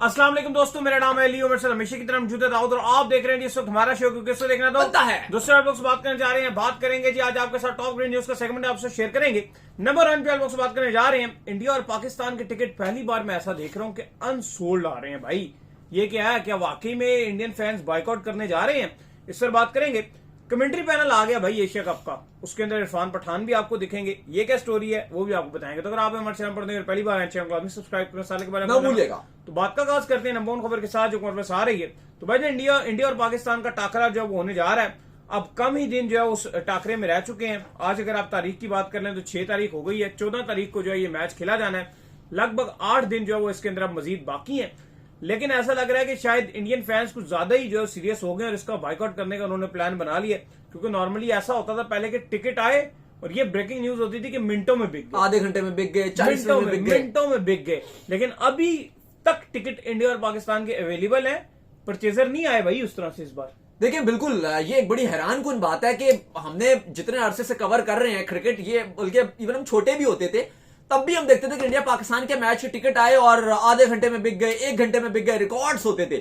अस्सलाम वालेकुम दोस्तों, मेरा नाम है लियो। मेरे साथ हमेशा की तरह मौजूद है दाऊद और आप देख रहे हैं इस वक्त हमारा शो, क्योंकि इसको देखना तो बनता है। दूसरे आप लोग से बात करने जा रहे हैं। बात करेंगे जी आज आपके साथ टॉप ग्रेड न्यूज का सेगमेंट आपसे शेयर करेंगे। नंबर 1 पे आप लोग से बात करने जा रहे हैं। इंडिया और पाकिस्तान के टिकट पहली बार मैं ऐसा देख रहा हूं कि अनसोल्ड आ रहे हैं। भाई ये क्या है, क्या वाकई में इंडियन फैंस बॉयकॉट करने जा रहे हैं? इस पर बात करेंगे। कमेंट्री पैनल आ गया भाई एशिया कप का, उसके अंदर इरफान पठान भी आपको दिखेंगे। ये क्या स्टोरी है वो भी आपको बताएंगे। तो अगर आप हमारे चैनल पर पहली बार चैनल को सब्सक्राइब करें, साल के बारे में भूलिएगा। तो बात का आगाज करते हैं नंबर 1 खबर के साथ जो कॉन्फ्रेंस आ रही है। तो भाई इंडिया और पाकिस्तान का टाकरा जो होने जा रहा है, अब कम ही दिन जो है उस टाकरे में रह चुके हैं। आज अगर आप तारीख की बात कर लें तो 6 तारीख हो गई है। 14 तारीख को जो है ये मैच खेला जाना है। लगभग 8 दिन जो है वो इसके अंदर अब मजीद बाकी है। लेकिन ऐसा लग रहा है कि शायद इंडियन फैंस कुछ ज्यादा ही जो है सीरियस हो गए और इसका बाइकआउट करने का उन्होंने प्लान बना लिया। क्योंकि नॉर्मली ऐसा होता था पहले कि टिकट आए और ये ब्रेकिंग न्यूज होती थी कि मिनटों में बिक गए, आधे घंटे में बिक गए, 40 मिनट में बिक गए, मिनटों में बिक गए। लेकिन अभी तक टिकट इंडिया और पाकिस्तान के अवेलेबल है, परचेजर नहीं आए भाई उस तरह से इस बार। देखिए बिल्कुल ये एक बड़ी हैरान कुन बात है कि हमने जितने अरसे से कवर कर रहे हैं क्रिकेट, ये बल्कि इवन हम छोटे भी होते थे तब भी हम देखते थे कि इंडिया पाकिस्तान के मैच के टिकट आए और आधे घंटे में बिक गए, 1 घंटे में बिक गए, रिकॉर्ड्स होते थे।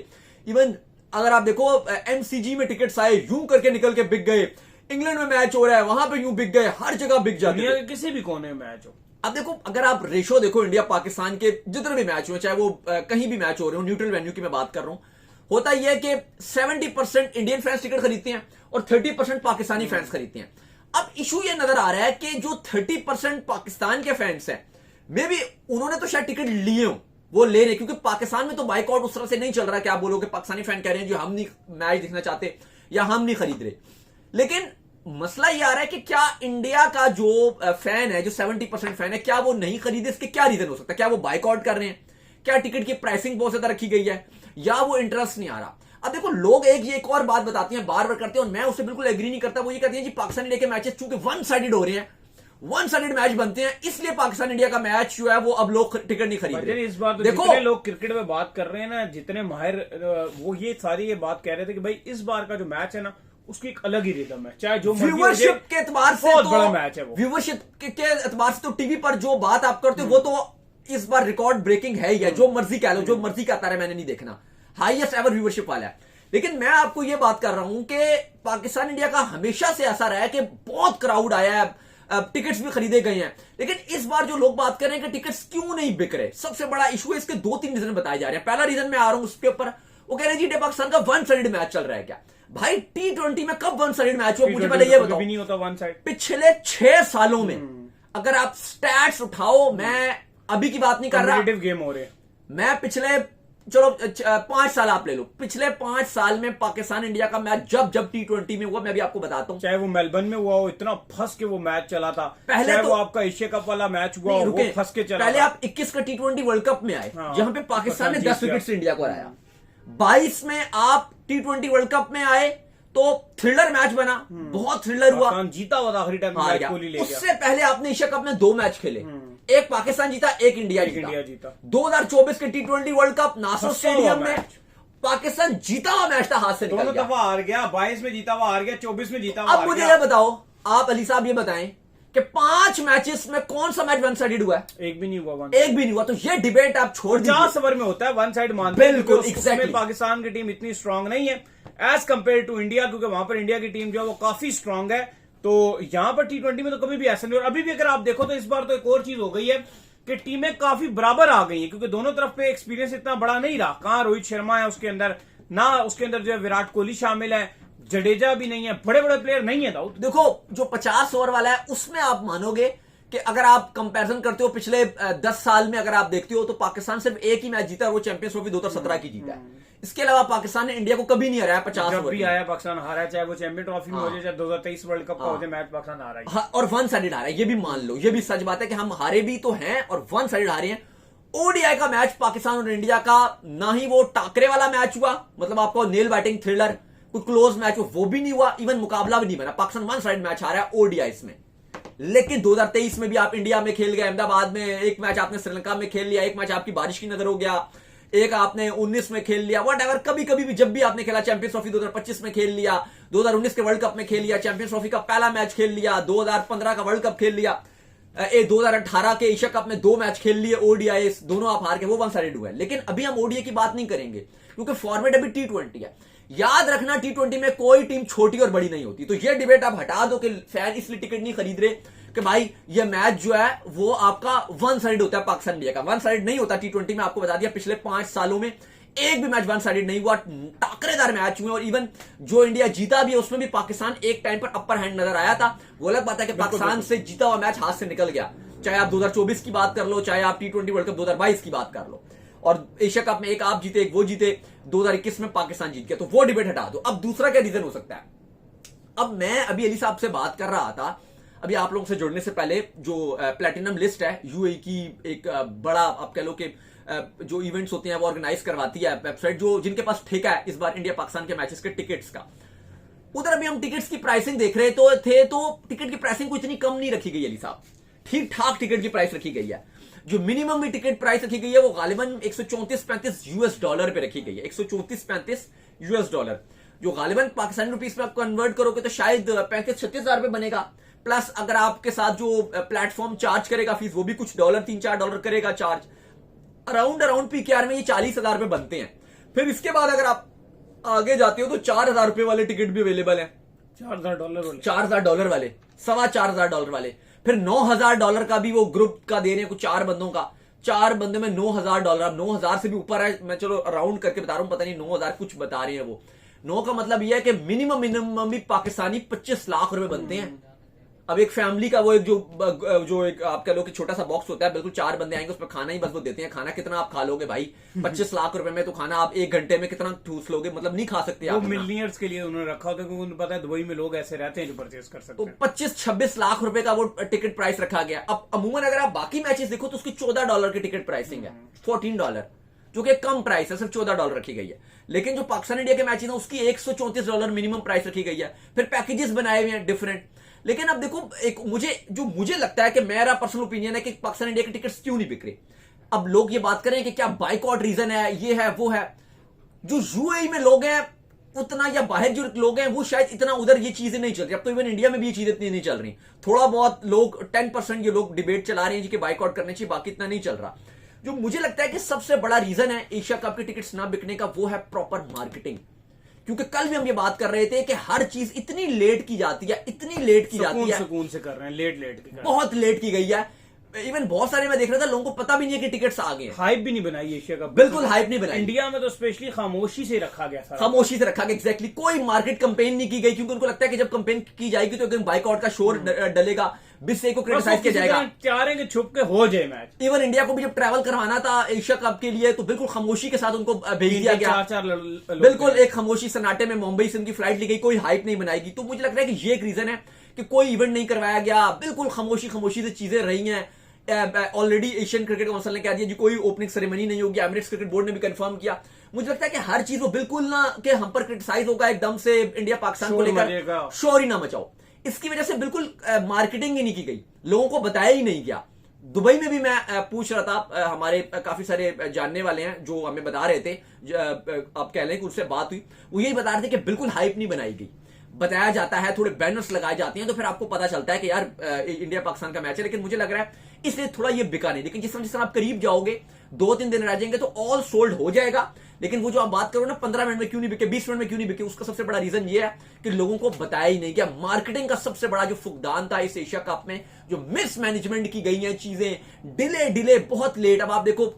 इवन अगर आप देखो एमसीजी में टिकट्स आए, यूं करके निकल के बिक गए। इंग्लैंड में मैच हो रहा है, वहां पे यूं बिक गए, हर जगह बिक जाते दुनिया थे। के किसी भी कोने में मैच हो। अब देखो, अगर आप रेशो देखो इंडिया पाकिस्तान के जितने भी मैच हुए, चाहे वो कहीं भी मैच हो रहे हो, न्यूट्रल वेन्यू की मैं बात कर रहा हूं, होता यह है कि 70% इंडियन फैंस टिकट खरीदते हैं और 30% पाकिस्तानी फैंस खरीदते हैं। अब इशू ये नजर आ रहा है कि जो 30% पाकिस्तान के फैंस हैं, मे बी उन्होंने तो शायद टिकट लिए हो, वो ले रहे, क्योंकि पाकिस्तान में तो बाइकआउट उस तरह से नहीं चल रहा कि आप बोलोगे पाकिस्तानी फैन कह रहे हैं जो हम नहीं मैच देखना चाहते या हम नहीं खरीद रहे। लेकिन मसला ये आ रहा है कि क्या इंडिया का जो फैन है, जो 70% फैन है, क्या वो नहीं खरीदे? इसके क्या रीजन हो सकता है? क्या वो बाइकआउट कर रहे हैं? क्या टिकट की प्राइसिंग बहुत ज्यादा रखी गई है, या वो इंटरेस्ट नहीं आ रहा? अब देखो, लोग एक और बात बताते हैं, बार बार करते हैं और मैं उससे बिल्कुल एग्री नहीं करता। वो ये कहते हैं जी पाकिस्तान इंडिया के मैचेस चूंकि वन साइडेड हो रहे हैं, वन साइडेड मैच बनते हैं, इसलिए पाकिस्तान इंडिया का मैच जो है वो अब लोग टिकट नहीं खरीद रहे। इस बार तो देखो, जितने लोग क्रिकेट में बात कर रहे हैं ना, जितने माहिर, वो ये सारी ये बात कह रहे थे कि भाई इस बार का जो मैच है ना, उसकी एक अलग ही रिदम है। चाहे जो व्यूवरशिप के एतबार से बहुत तो बड़ा मैच है वो। व्यूवरशिप के एतबार से तो टीवी पर जो बात आप करते हो वो तो इस बार रिकॉर्ड ब्रेकिंग है ही है। जो मर्जी कह लो, जो मर्जी कहता रहे, मैंने नहीं देखना, हाईएस्ट एवर व्यूवरशिप वाला है। लेकिन मैं आपको यह बात कर रहा हूं कि पाकिस्तान इंडिया का हमेशा से ऐसा रहा है कि बहुत क्राउड आया है, टिकट्स भी खरीदे गए हैं। लेकिन इस बार जो लोग बात कर रहे हैं कि टिकट्स क्यों नहीं बिक रहे, सबसे बड़ा इशू है, इसके 2-3 रीजन बताए जा रहे हैं। पहला रीजन मैं आ रहा हूं उसके ऊपर, वो कह रहे हैं जी इंडिया पाकिस्तान का वन साइडेड मैच चल रहा है। क्या भाई, T20 में कब वन साइडेड मैच हुआ? मुझे पहले ये बताओ। नहीं होता वन साइड। पिछले 6 सालों में अगर आप स्टैट्स उठाओ, मैं अभी की बात नहीं कर रहा, गेम हो रहे हैं, मैं पिछले चलो 5 साल आप ले लो, पिछले 5 साल में पाकिस्तान इंडिया का मैच जब T20 में हुआ, मैं भी आपको बताता हूं, चाहे वो मेलबर्न में हुआ हो, इतना फंस के वो मैच चला था, पहले चाहे तो वो आपका एशिया कप वाला मैच हुआ हो, वो फंस के चला। पहले आप 21 का T20 वर्ल्ड कप में आए, जहां पे पाकिस्तान ने 10 विकेट से इंडिया को हराया। 22 में आप T20 वर्ल्ड कप में आए तो थ्रिलर मैच बना, बहुत थ्रिलर हुआ, जीता हुआ आखिरी टाइम मैच कोहली ले गया। उससे पहले आपने एशिया कप में 2 मैच खेले, एक पाकिस्तान जीता, एक इंडिया जीता। 2024 के T20 वर्ल्ड कप नासर स्टेडियम में पाकिस्तान जीता हुआ मैच था, हाथ से निकल गया। दोनों दफा हार गया, 22 में जीता हुआ हार गया, 24 में जीता हुआ हार गया। अब मुझे ये बताओ, आप अली साहब ये बताएं कि 5 मैचेस में कौन सा मैच वन साइडेड हुआ है? एक भी नहीं हुआ, एक भी नहीं हुआ। तो ये डिबेट आप छोड़ दीजिए। 50 ओवर में होता है वन साइड, मानते हैं, बिल्कुल, exactly। पाकिस्तान की टीम इतनी स्ट्रांग नहीं है एज कंपेयर टू इंडिया, क्योंकि वहां पर इंडिया की टीम जो है वो काफी स्ट्रांग है। तो यहां पर T20 में तो कभी भी ऐसा नहीं। और अभी भी अगर आप देखो तो इस बार तो एक और चीज हो गई है कि टीमें काफी बराबर आ गई हैं, क्योंकि दोनों तरफ पे एक्सपीरियंस इतना बड़ा नहीं रहा। कहां रोहित शर्मा है उसके अंदर, ना उसके अंदर जो है विराट कोहली शामिल है, जडेजा भी नहीं है, बड़े बड़े प्लेयर नहीं है। दाऊद देखो, जो 50 ओवर वाला है उसमें आप मानोगे कि अगर आप कंपैरिजन करते हो पिछले 10 साल में, अगर आप देखते हो तो पाकिस्तान सिर्फ एक ही मैच जीता है, वो चैंपियंस ट्रॉफी 2017 की जीता है। इसके अलावा पाकिस्तान ने इंडिया को कभी नहीं हराया 50 ओवर भी आया पाकिस्तान हारा है, चाहे वो चैंपियन ट्रॉफी में हो जाए, चाहे 2023 वर्ल्ड कप का हो जाए, मैच पाकिस्तान हारा है। और वन साइडेड हारा है, ये भी मान लो, ये भी सच बात है कि हम हारे भी तो हैं और वन साइडेड हारे हैं। ओडीआई का मैच पाकिस्तान और इंडिया का, ना ही वो टाकरे वाला मैच हुआ, मतलब आपको नेल बैटिंग थ्रिलर, कोई क्लोज मैच हो वो भी नहीं हुआ, इवन मुकाबला भी नहीं बना। पाकिस्तान वन साइड मैच हारा है ओडीआईस में। लेकिन 2023 में भी आप इंडिया में खेल गए, अहमदाबाद में एक मैच आपने श्रीलंका में खेल लिया, एक मैच आपकी बारिश की नजर हो गया, एक आपने 19 में खेल लिया, वट एवर, कभी कभी भी जब भी आपने खेला, चैंपियंस ट्रॉफी 2025 में खेल लिया, 2019 के वर्ल्ड कप में खेल लिया, चैंपियंस ट्रॉफी का पहला मैच खेल लिया, 2015 का वर्ल्ड कप खेल लिया। 2018 के एशिया कप में 2 मैच खेल लिए ओडीआई, दोनों आप हार के, वो वन साइडेड हुआ है। लेकिन अभी हम ओडीआई की बात नहीं करेंगे क्योंकि फॉर्मेट अभी T20 है। याद रखना T20 में कोई टीम छोटी और बड़ी नहीं होती। तो ये डिबेट आप हटा दो कि फैन इसलिए टिकट नहीं खरीद रहे कि भाई ये मैच जो है वो आपका वन साइड होता है पाकिस्तान इंडिया का। वन साइड नहीं होता T20 में, आपको बता दिया पिछले 5 सालों में एक भी मैच वन साइडेड नहीं हुआ, टाकरेदार मैच हुए। और इवन जो इंडिया जीता भी है उसमें भी पाकिस्तान एक टाइम पर अपर हैंड नजर आया था। वो अलग बात है कि पाकिस्तान से जीता हुआ मैच हाथ से निकल गया, चाहे आप 2024 की बात कर लो, चाहे आप T20 वर्ल्ड कप 2022 की बात कर लो। और एशिया कप में एक आप जीते एक वो जीते, 2021 में पाकिस्तान जीत गया। तो वो डिबेट हटा दो। अब दूसरा क्या रीजन हो सकता है? अब मैं अभी अली साहब से बात कर रहा था, अभी आप लोगों से जुड़ने से पहले, जो प्लेटिनम लिस्ट है यूएई की, एक बड़ा आप कह लो कि जो इवेंट्स होते हैं वो ऑर्गेनाइज करवाती है वेबसाइट, जो जिनके पास ठेका है इस बार इंडिया पाकिस्तान के मैचेस के टिकट्स का। उधर अभी हम टिकट्स की प्राइसिंग देख रहे तो टिकट की प्राइसिंग को इतनी कम नहीं रखी गई अली साहब, ठीक ठाक टिकट की प्राइस रखी गई है। जो मिनिमम भी टिकट प्राइस रखी गई है वो गालिबन 134-35 यूएस डॉलर पे रखी गई है। 134-35 यूएस डॉलर, जो गालिबन पाकिस्तानी रुपीस में आप कन्वर्ट करोगे तो शायद 35-36 हजार रुपए बनेगा। प्लस अगर आपके साथ जो प्लेटफॉर्म चार्ज करेगा फीस, वो भी कुछ डॉलर, $3-4 करेगा चार्ज। अराउंड पीकेआर में ये 40 हजार रुपए बनते हैं। फिर इसके बाद अगर आप आगे जाते हो तो 4,000 रुपए वाले टिकट भी अवेलेबल है, $4,000 वाले, $4,500 वाले। फिर $9,000 का भी वो ग्रुप का दे रहे हैं कुछ 4 बंदों का, 4 बंदे में $9,000। अब 9,000 से भी ऊपर है, मैं चलो राउंड करके बता रहा हूं, पता नहीं 9,000 कुछ बता रहे हैं वो। 9 का मतलब यह है कि मिनिमम भी पाकिस्तानी 25 लाख रुपए बनते हैं। अब एक फैमिली का वो एक जो एक आप कह लो कि छोटा सा बॉक्स होता है, बिल्कुल 4 बंदे आएंगे, उसमें खाना ही बस वो देते हैं। खाना कितना आप खा लोगे भाई? 25 लाख रुपए में तो खाना आप 1 घंटे में कितना ठूस लोगे? मतलब नहीं खा सकते आप। मिलियनियर्स के लिए उन्होंने रखा होता है क्योंकि उन्हें पता है दुबई में लोग ऐसे रहते हैं जो परचेस कर सकते हैं। तो 25-26 लाख रुपए का वो टिकट प्राइस रखा गया। अब अमूमन अगर आप बाकी मैचेस देखो तो उसकी $14 की टिकट प्राइसिंग है, $14, जो कि कम प्राइस है, सिर्फ $14 रखी गई है। लेकिन जो पाकिस्तान इंडिया के मैच है उसकी $134 मिनिमम प्राइस रखी गई है। फिर पैकेजेस बनाए हुए हैं डिफरेंट। लेकिन अब देखो, एक मुझे लगता है कि मेरा पर्सनल ओपिनियन है कि पाकिस्तान इंडिया के टिकट्स क्यों नहीं बिक रहे। अब लोग ये बात करें कि क्या बाइकआउट रीजन है, ये है वो है। जो यूएई में लोग हैं उतना, या बाहर जो लोग हैं वो शायद इतना उधर ये चीजें नहीं चल रही। अब तो इवन इंडिया में भी ये चीजें इतनी नहीं चल रही। थोड़ा बहुत लोग 10% ये लोग डिबेट चला रहे हैं जी कि बाइकआउट करने चाहिए, बाकी इतना नहीं चल रहा। जो मुझे लगता है कि सबसे बड़ा रीजन है एशिया कप के टिकट्स ना बिकने का, वो है प्रॉपर मार्केटिंग। क्योंकि कल भी हम ये बात कर रहे थे कि हर चीज इतनी लेट की जाती है, इतनी लेट की जाती है, सुकून से कर रहे हैं, लेट की बहुत लेट की गई है। इवन बहुत सारे मैं देख रहा था लोगों को पता भी नहीं है कि टिकट्स आ गए। हाइप भी नहीं बनाई एशिया का, बिल्कुल हाइप नहीं बनाई। इंडिया में तो स्पेशली खामोशी से रखा गया, खामोशी से रखा गया, एग्जैक्टली। कोई मार्केट कंपेन नहीं की गई क्योंकि उनको लगता है कि जब कंपेन की जाएगी तो एकदम बाइकआउट का शोर डलेगा, बिस्से को क्रिटिसाइज किया जाएगा, चाह रहे हैं कि छुप के हो जाए मैच। इवन इंडिया को भी जब ट्रैवल करवाना था एशिया कप के लिए तो बिल्कुल खामोशी के साथ उनको भेज दिया गया। 4 बिल्कुल एक खामोशी सन्नाटे में मुंबई से उनकी फ्लाइट ली गई, कोई हाइप नहीं बनाएगी। तो मुझे लग रहा है कि ये एक रीजन है कि कोई इवेंट नहीं करवाया गया, बिल्कुल खामोशी से चीजें रही हैं। ऑलरेडी एशियन क्रिकेट काउंसिल ने कह दिया जी कोई ओपनिंग सेरेमनी नहीं होगी, एमिरेट्स क्रिकेट बोर्ड ने भी कंफर्म किया। मुझे लगता है कि हर चीज वो बिल्कुल ना कि हम पर क्रिटिसाइज होगा एकदम से, इंडिया पाकिस्तान को लेकर शोर ही ना मचाओ। इसकी वजह से बिल्कुल मार्केटिंग ही नहीं की गई, लोगों को बताया ही नहीं गया। दुबई में भी मैं पूछ रहा था, हमारे काफी सारे जानने वाले हैं जो हमें बता रहे थे, आप कह लें कि उससे बात हुई, वो यही बता रहे थे कि बिल्कुल हाइप नहीं बनाई गई। बताया जाता है, थोड़े बैनर्स लगाए जाते हैं तो फिर आपको पता चलता है कि यार इंडिया पाकिस्तान का मैच है। लेकिन मुझे लग रहा है इसलिए थोड़ा ये बिका नहीं। लेकिन जिस तरह आप करीब जाओगे, 2-3 दिन रह जाएंगे तो ऑल सोल्ड हो जाएगा। लेकिन वो जो आप बात करो ना 15 मिनट में क्यों नहीं बिके, 20 मिनट में क्यों नहीं बिके, उसका सबसे बड़ा रीजन ये है कि लोगों को बताया ही नहीं गया। मार्केटिंग का सबसे बड़ा जो फुकदान था इस एशिया कप में, जो मिसमैनेजमेंट की गई हैं चीजें, डिले बहुत लेट। अब आप देखो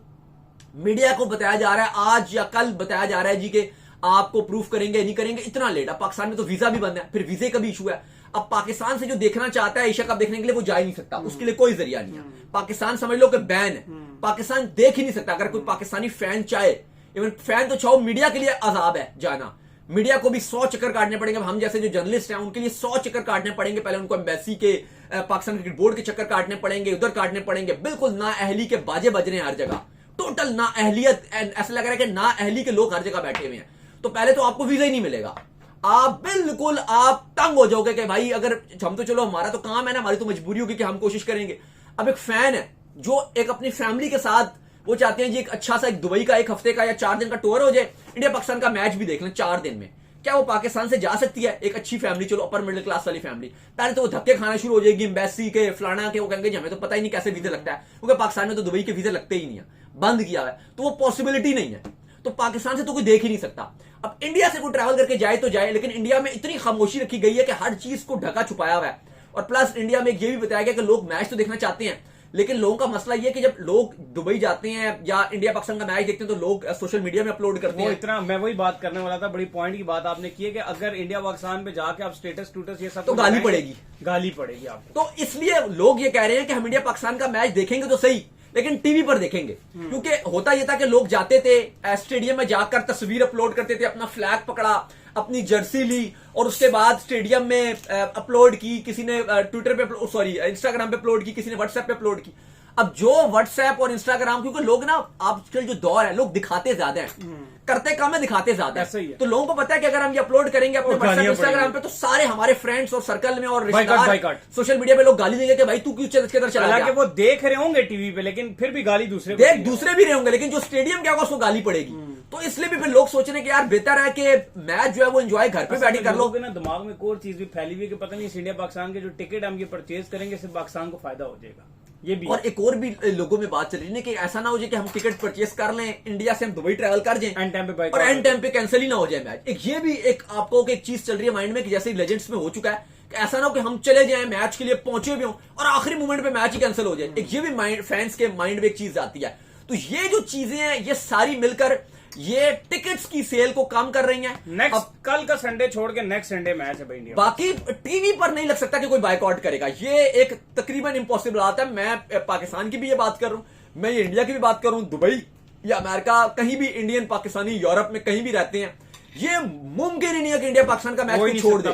मीडिया को बताया जा रहा है आज या कल बताया जा रहा है जी के आपको प्रूफ करेंगे नहीं करेंगे, इतना लेट। अब पाकिस्तान में तो वीजा भी बंद है, फिर वीजे का भी इशू है। अब पाकिस्तान से जो देखना चाहता है एशिया कप देखने के लिए वो जा ही नहीं सकता, उसके लिए कोई जरिया नहीं है। पाकिस्तान समझ लो कि बैन है, पाकिस्तान देख ही नहीं सकता। अगर कोई पाकिस्तानी फैन चाहे, इवन फैन तो चाहो, मीडिया के लिए अजाब है जाना। मीडिया को भी 100 चक्कर काटने पड़ेंगे। हम जैसे जो जर्नलिस्ट हैं उनके लिए 100 चक्कर काटने पड़ेंगे। पहले उनको एम्बेसी के, पाकिस्तान क्रिकेट बोर्ड के चक्कर काटने पड़ेंगे, उधर काटने पड़ेंगे। बिल्कुल ना अहली के बाजे बज रहे हैं हर जगह, टोटल ना अहलियत, ऐसा लग रहा है कि ना अहली के लोग हर जगह बैठे हुए हैं। तो पहले तो आपको वीजा ही नहीं मिलेगा, आप बिल्कुल आप तंग हो जाओगे कि भाई अगर हम तो चलो हमारा तो काम है ना, हमारी तो मजबूरी होगी कि हम कोशिश करेंगे। अब एक फैन है जो एक अपनी फैमिली के साथ वो चाहते हैं जी एक अच्छा सा एक दुबई का 1 हफ्ते का या 4 दिन का टूर हो जाए, इंडिया पाकिस्तान का मैच भी देख लें 4 दिन में। क्या वो पाकिस्तान से जा सकती है? एक अच्छी फैमिली, चलो अपर मिडिल क्लास वाली फैमिली, पहले तो वो धक्के खाना शुरू हो जाएगी एम्बेसी के, फलाना के, वो कहेंगे हमें तो पता ही नहीं कैसे वीजा लगता है, क्योंकि पाकिस्तान में तो दुबई के वीजा लगते ही नहीं है, बंद किया हुआ है, तो वो पॉसिबिलिटी नहीं है, तो पाकिस्तान से तो कोई देख ही नहीं सकता। अब इंडिया से कोई ट्रैवल करके जाए तो जाए, लेकिन इंडिया में इतनी खामोशी रखी गई है कि हर चीज को ढका छुपाया हुआ है। और प्लस इंडिया में ये भी बताया गया कि लोग मैच तो देखना चाहते हैं, लेकिन लोगों का मसला ये है कि जब लोग दुबई जाते हैं या इंडिया पाकिस्तान का मैच देखते हैं तो लोग सोशल मीडिया में अपलोड करते हैं। इतना मैं वही बात करने वाला था, बड़ी पॉइंट की बात आपने की है कि अगर इंडिया पाकिस्तान पे जाके आप स्टेटस टूटस ये सब तो गाली पड़ेगी, गाली पड़ेगी आपको। तो इसलिए लोग ये कह रहे हैं कि हम इंडिया पाकिस्तान का मैच देखेंगे तो सही, लेकिन टीवी पर देखेंगे, क्योंकि होता यह था कि लोग जाते थे स्टेडियम में जाकर तस्वीर अपलोड करते थे, अपना फ्लैग पकड़ा, अपनी जर्सी ली और उसके बाद स्टेडियम में अपलोड की, किसी ने ट्विटर पे सॉरी इंस्टाग्राम पे अपलोड की, किसी ने व्हाट्सएप पे अपलोड की। अब जो व्हाट्सएप और इंस्टाग्राम, क्योंकि लोग ना आजकल जो दौर है, लोग दिखाते ज्यादा हैं, करते कम है, दिखाते ज्यादा है, तो लोगों को पता है कि अगर हम ये अपलोड करेंगे अपने व्हाट्सएप इंस्टाग्राम पे तो सारे हमारे फ्रेंड्स और सर्कल में और रिश्तेदार सोशल मीडिया पे लोग गाली देंगे कि भाई तू क्यों चल चला गया। हालांकि वो देख रहे होंगे टीवी पे, लेकिन फिर भी गाली दूसरे भी रहे होंगे, लेकिन जो स्टेडियम क्या होगा उसको गाली पड़ेगी। तो इसलिए भी फिर लोग सोच रहे हैं कि यार बेहतर है कि मैच जो है वो एंजॉय घर पे बैठ कर लो। ना दिमाग में एक और चीज भी फैली हुई है कि पता नहीं इंडिया पाकिस्तान के जो टिकट हम ये परचेज करेंगे सिर्फ पाकिस्तान को फायदा हो जाएगा, ये भी। और एक और भी लोगों में बात चल रही है कि ऐसा ना हो जाए कि हम टिकट परचेस कर लें, इंडिया से हम दुबई ट्रैवल कर जाएं एंड टाइम पे और एंड टाइम पे कैंसिल ही ना हो जाए मैच। एक ये भी एक आपको एक चीज चल रही है माइंड में कि जैसे लेजेंड्स में हो चुका है कि ऐसा ना हो कि हम चले जाएं मैच के लिए, पहुंचे भी हों और आखिरी मोमेंट पे मैच ही कैंसिल हो जाए। एक ये भी माइंड फैंस के माइंड में एक चीज आती है। तो ये जो चीजें हैं ये सारी मिलकर ये टिकट्स की सेल को कम कर रही हैं। नेक्स्ट कल का संडे छोड़ के नेक्स्ट संडे मैच है भाई इंडिया। बाकी टीवी पर नहीं लग सकता कि कोई बायकॉट करेगा, ये एक तकरीबन इम्पॉसिबल आता है। मैं पाकिस्तान की भी ये बात कर रहा हूं, मैं ये इंडिया की भी बात कर रहा हूं, दुबई या अमेरिका, कहीं भी इंडियन पाकिस्तानी यूरोप में कहीं भी रहते हैं, ये मुमकिन ही नहीं है कि इंडिया पाकिस्तान का मैच छोड़ दे।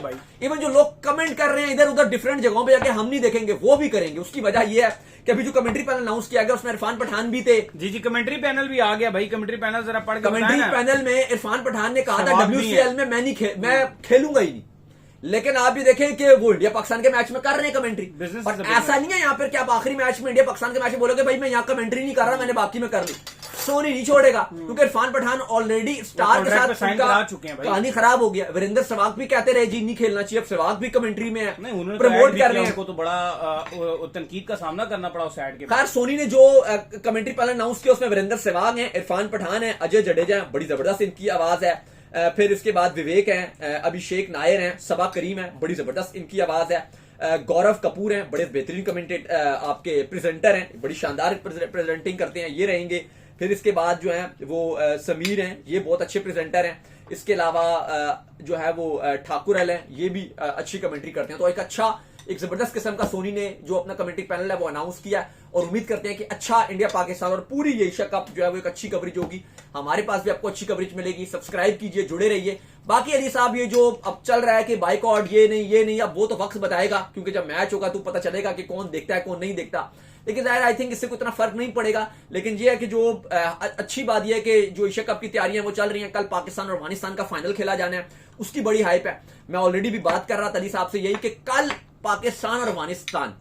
इवन जो लोग कमेंट कर रहे हैं इधर उधर डिफरेंट जगहों पे जाके हम नहीं देखेंगे, वो भी करेंगे। उसकी वजह यह है कि अभी जो कमेंट्री पैनल अनाउंस किया गया उसमें इरफान पठान भी थे। जी कमेंट्री पैनल भी आ गया भाई, कमेंट्री पैनल जरा पढ़ के कमेंट्री पैनल में इरफान पठान ने कहा था WCL में मैं खेलूंगा ही नहीं, लेकिन आप ये देखें कि वो इंडिया पाकिस्तान के मैच में कर रहे हैं कमेंट्री। और ऐसा नहीं है यहाँ पर कि आप आखिरी मैच में इंडिया पाकिस्तान के मैच में बोलोगे भाई मैं यहाँ कमेंट्री नहीं कर रहा, मैंने बाकी में कर ली। सोनी नहीं छोड़ेगा क्योंकि इरफान पठान ऑलरेडी स्टार के साथ कहानी खराब हो गया। वीरेंद्र सहवाग भी कहते रहे जी नहीं खेलना चाहिए, अब सहवाग भी कमेंट्री में प्रमोट कर रहे हैं, तो बड़ा तनकीद का सामना करना पड़ा उस साइड के। खैर सोनी ने जो कमेंट्री पैनल अनाउंस किया उसमें वीरेंद्र सहवाग है, इरफान पठान है, अजय जडेजा, बड़ी जबरदस्त इनकी आवाज है। फिर इसके बाद विवेक हैं, अभिषेक नायर हैं, सबा करीम है, बड़ी जबरदस्त इनकी आवाज है, गौरव कपूर हैं, बड़े बेहतरीन कमेंटेट आपके प्रेजेंटर हैं, बड़ी शानदार प्रेजेंटिंग करते हैं, ये रहेंगे। फिर इसके बाद जो है वो समीर हैं, ये बहुत अच्छे प्रेजेंटर हैं। इसके अलावा जो है वो ठाकुर अल हैं, ये भी अच्छी कमेंट्री करते हैं। तो एक जबरदस्त किस्म का सोनी ने जो अपना कमेंट्री पैनल है वो अनाउंस किया और उम्मीद करते हैं कि अच्छा इंडिया पाकिस्तान और पूरी एशिया कप जो है वो एक अच्छी कवरेज होगी। हमारे पास भी आपको अच्छी कवरेज मिलेगी। सब्सक्राइब कीजिए, जुड़े रहिए। बाकी अली साहब ये जो अब चल रहा है कि बाइकआउट ये नहीं, अब वो तो वक्त बताएगा, क्योंकि जब मैच होगा तो पता चलेगा कि कौन देखता है कौन नहीं देखता। लेकिन जाहिर आई थिंक इससे कोई इतना फर्क नहीं पड़ेगा। लेकिन ये है कि जो अच्छी बात यह है कि जो एशिया कप की तैयारियां वो चल रही हैं। कल पाकिस्तान और अफगानिस्तान का फाइनल खेला जाना है, उसकी बड़ी हाइप है। मैं ऑलरेडी भी बात कर रहा था अली साहब से यही कि कल पाकिस्तान और अफगानिस्तान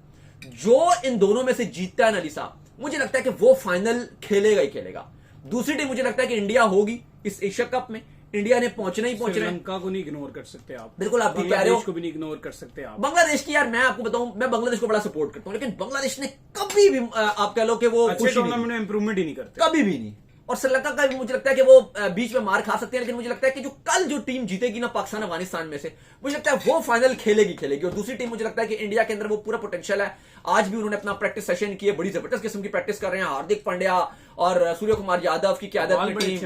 जो इन दोनों में से जीतता है ना अली साहब, मुझे लगता है कि वो फाइनल खेलेगा ही खेलेगा। दूसरी टीम मुझे लगता है कि इंडिया होगी इस एशिया कप में। इंडिया ने पहुंचना ही पहुंचना है। श्रीलंका को नहीं इग्नोर कर सकते आप, बिल्कुल आप ठीक कह रहे हो। बांग्लादेश को भी नहीं इग्नोर कर सकते आप। बांग्लादेश की यार मैं आपको बताऊं, मैं बांग्लादेश को बड़ा सपोर्ट करता हूं, लेकिन बांग्लादेश ने कभी भी आप कह लो कि वो अच्छे टूर्नामेंट में इंप्रूवमेंट ही नहीं करते, कभी भी नहीं। और श्रीलंका का मुझे लगता है कि वो बीच में मार खा सकते हैं, लेकिन मुझे लगता है कि जो कल जो टीम जीतेगी ना पाकिस्तान अफगानिस्तान में से, मुझे लगता है वो फाइनल खेलेगी। और दूसरी टीम मुझे लगता है कि इंडिया के अंदर वो पूरा पोटेंशियल है। आज भी उन्होंने अपना प्रैक्टिस सेशन किए, बड़ी जबरदस्त किस्म की प्रैक्टिस कर रहे हैं। हार्दिक पांड्या और सूर्य कुमार यादव की क्यादत में टीम,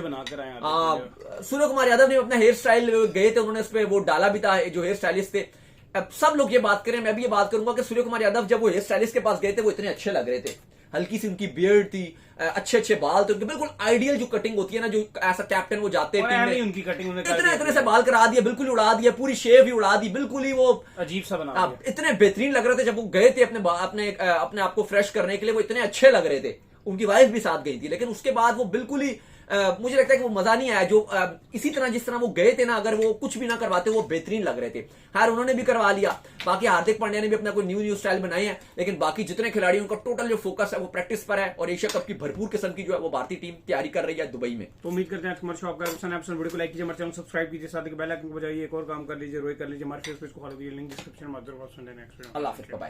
सूर्य कुमार यादव ने अपना हेयर स्टाइल गए थे, उन्होंने उस पर वो डाला भी था, जो हेयर स्टाइलिस्ट थे। अब सब लोग ये बात करें, मैं भी ये बात करूंगा कि सूर्य कुमार यादव जब वो हेयर स्टाइलिस्ट के पास गए थे वो इतने अच्छे लग रहे थे। हल्की सी उनकी बियर्ड थी, अच्छे बाल थे उनके, बिल्कुल आइडियल जो कटिंग होती है ना, जो ऐसा कैप्टन वो जाते हैं उनकी कटिंग इतने से बाल करा दिए, बिल्कुल उड़ा दिया, पूरी शेव ही उड़ा दी, बिल्कुल ही वो अजीब सा बना दिया। इतने बेहतरीन लग रहे थे जब वो गए थे अपने आप को फ्रेश करने के लिए, वो इतने अच्छे लग रहे थे। उनकी वाइफ भी साथ गई थी, लेकिन उसके बाद वो बिल्कुल ही मुझे लगता है कि वो मजा नहीं आया जो इसी तरह जिस तरह वो गए थे ना, अगर वो कुछ भी ना करवाते वो बेहतरीन लग रहे थे। खैर उन्होंने भी करवा लिया। बाकी हार्दिक पांड्या ने भी अपना कोई न्यू स्टाइल बनाए हैं, लेकिन बाकी जितने खिलाड़ी उनका टोटल जो फोकस है वो प्रैक्टिस पर है और एशिया कप की भरपूर किस्म की जो है वो भारतीय टीम तैयारी कर रही है दुबई में। तो उम्मीद करते हैं हमारे शो आपका पसंद है। वीडियो को लाइक कीजिए, हमारे चैनल सब्सक्राइब कीजिए, साथ ही बेल आइकन को बजाइए, एक और काम कर लीजिए, रोई कर लीजिए, हमारे फेसबुक को फॉलो कीजिए, लिंक डिस्क्रिप्शन में। अल्लाह हाफिज़, बाय।